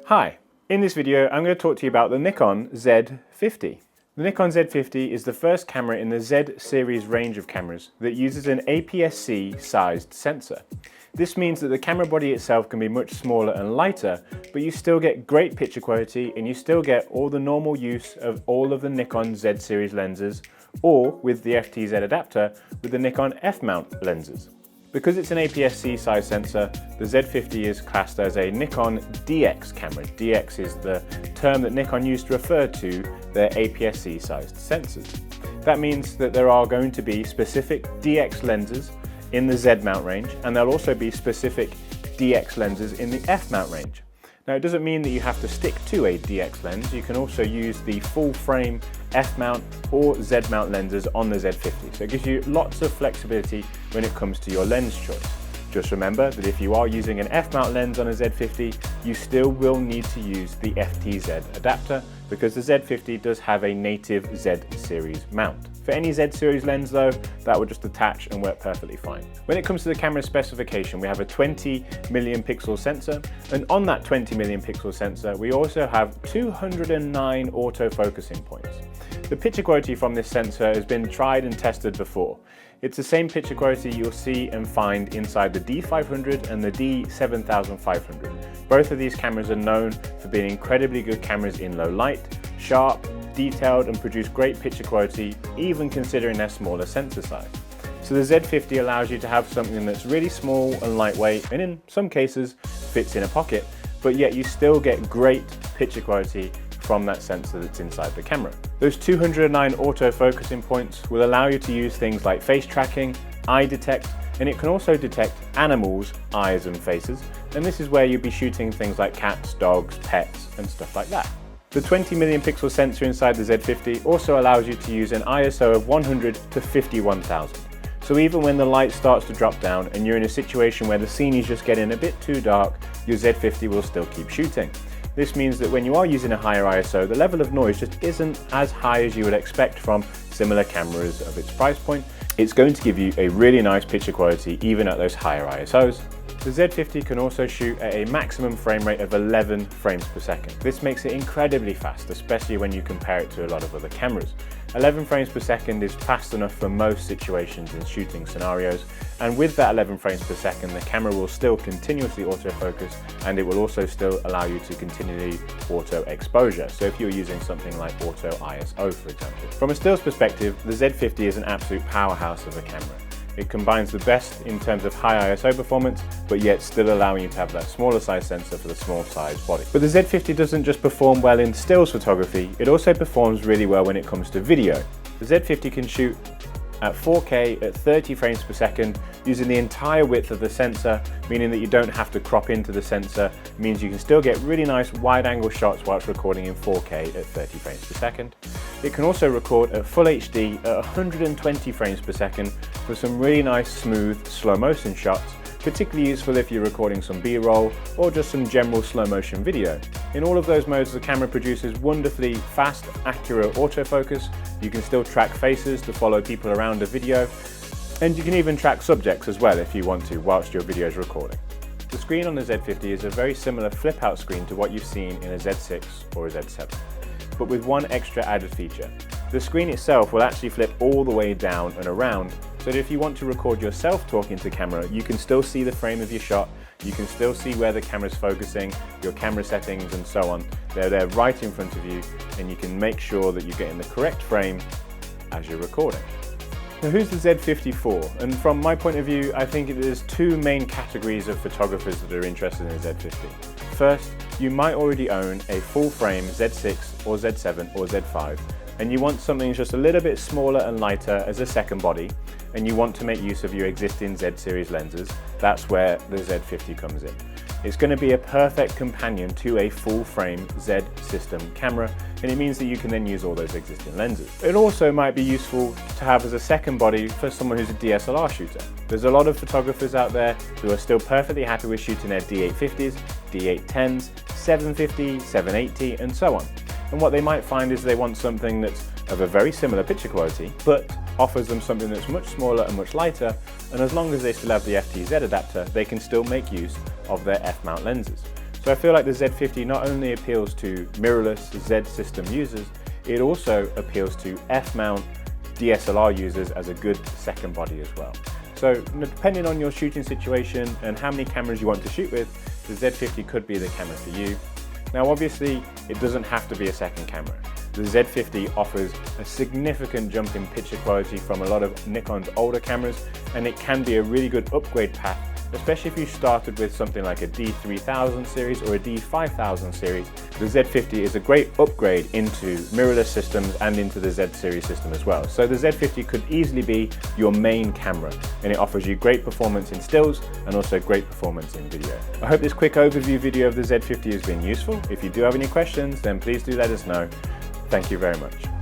Hi, in this video I'm going to talk to you about the Nikon Z50. The Nikon Z50 is the first camera in the Z series range of cameras that uses an APS-C sized sensor. This means that the camera body itself can be much smaller and lighter, but you still get great picture quality and you still get all the normal use of all of the Nikon Z series lenses, or with the FTZ adapter with the Nikon F-mount lenses. Because it's an APS-C size sensor, the Z50 is classed as a Nikon DX camera. DX is the term that Nikon used to refer to their APS-C sized sensors. That means that there are going to be specific DX lenses in the Z mount range, and there'll also be specific DX lenses in the F mount range. Now, it doesn't mean that you have to stick to a DX lens. You can also use the full frame F mount or Z mount lenses on the Z50. So it gives you lots of flexibility when it comes to your lens choice. Just remember that if you are using an F mount lens on a Z50, you still will need to use the FTZ adapter because the Z50 does have a native Z series mount. For any Z series lens though, that will just attach and work perfectly fine. When it comes to the camera specification, we have a 20 million pixel sensor, and on that 20 million pixel sensor, we also have 209 autofocusing points. The picture quality from this sensor has been tried and tested before. It's the same picture quality you'll see and find inside the D500 and the D7500. Both of these cameras are known for being incredibly good cameras in low light, sharp, detailed, and produce great picture quality, even considering their smaller sensor size. So the Z50 allows you to have something that's really small and lightweight, and in some cases fits in a pocket, but yet you still get great picture quality from that sensor that's inside the camera. Those 209 autofocusing points will allow you to use things like face tracking, eye detect, and it can also detect animals' eyes and faces, and this is where you'll be shooting things like cats, dogs, pets, and stuff like that. The 20 million pixel sensor inside the Z50 also allows you to use an ISO of 100 to 51,000. So even when the light starts to drop down and you're in a situation where the scene is just getting a bit too dark, your Z50 will still keep shooting. This means that when you are using a higher ISO, the level of noise just isn't as high as you would expect from similar cameras of its price point. It's going to give you a really nice picture quality even at those higher ISOs. The Z50 can also shoot at a maximum frame rate of 11 frames per second. This makes it incredibly fast, especially when you compare it to a lot of other cameras. 11 frames per second is fast enough for most situations and shooting scenarios, and with that 11 frames per second, the camera will still continuously autofocus, and it will also still allow you to continually auto exposure. So if you're using something like auto ISO, for example. From a stills perspective, the Z50 is an absolute powerhouse of a camera. It combines the best in terms of high ISO performance, but yet still allowing you to have that smaller size sensor for the small size body. But the Z50 doesn't just perform well in stills photography, it also performs really well when it comes to video. The Z50 can shoot at 4K at 30 frames per second using the entire width of the sensor, meaning that you don't have to crop into the sensor. It means you can still get really nice wide angle shots whilst recording in 4K at 30 frames per second. It can also record at full HD at 120 frames per second for some really nice smooth slow motion shots, particularly useful if you're recording some B-roll or just some general slow motion video. In all of those modes, the camera produces wonderfully fast, accurate autofocus. You can still track faces to follow people around a video, and you can even track subjects as well if you want to whilst your video is recording. The screen on the Z50 is a very similar flip out screen to what you've seen in a Z6 or a Z7, but with one extra added feature. The screen itself will actually flip all the way down and around, so that if you want to record yourself talking to camera, you can still see the frame of your shot, you can still see where the camera's focusing, your camera settings and so on. They're there right in front of you, and you can make sure that you're getting the correct frame as you're recording. Now, who's the Z50 for? And from my point of view, I think there's two main categories of photographers that are interested in the Z50. First, you might already own a full frame Z6 or Z7 or Z5, and you want something just a little bit smaller and lighter as a second body, and you want to make use of your existing Z series lenses. That's where the Z50 comes in. It's going to be a perfect companion to a full frame Z system camera, and it means that you can then use all those existing lenses. It also might be useful to have as a second body for someone who's a DSLR shooter. There's a lot of photographers out there who are still perfectly happy with shooting their D850s, D810s, 750, 780 and so on. And what they might find is they want something that's of a very similar picture quality, but offers them something that's much smaller and much lighter, and as long as they still have the FTZ adapter, they can still make use of their F-mount lenses. So So I feel like the Z50 not only appeals to mirrorless Z system users, it also appeals to F-mount DSLR users as a good second body as well. So depending on your shooting situation and how many cameras you want to shoot with, the Z50 could be the camera for you. Now obviously, it doesn't have to be a second camera. The Z50 offers a significant jump in picture quality from a lot of Nikon's older cameras, and it can be a really good upgrade path, especially if you started with something like a D3000 series or a D5000 series. The Z50 is a great upgrade into mirrorless systems and into the Z series system as well. So the Z50 could easily be your main camera, and it offers you great performance in stills and also great performance in video. I hope this quick overview video of the Z50 has been useful. If you do have any questions, then please do let us know. Thank you very much.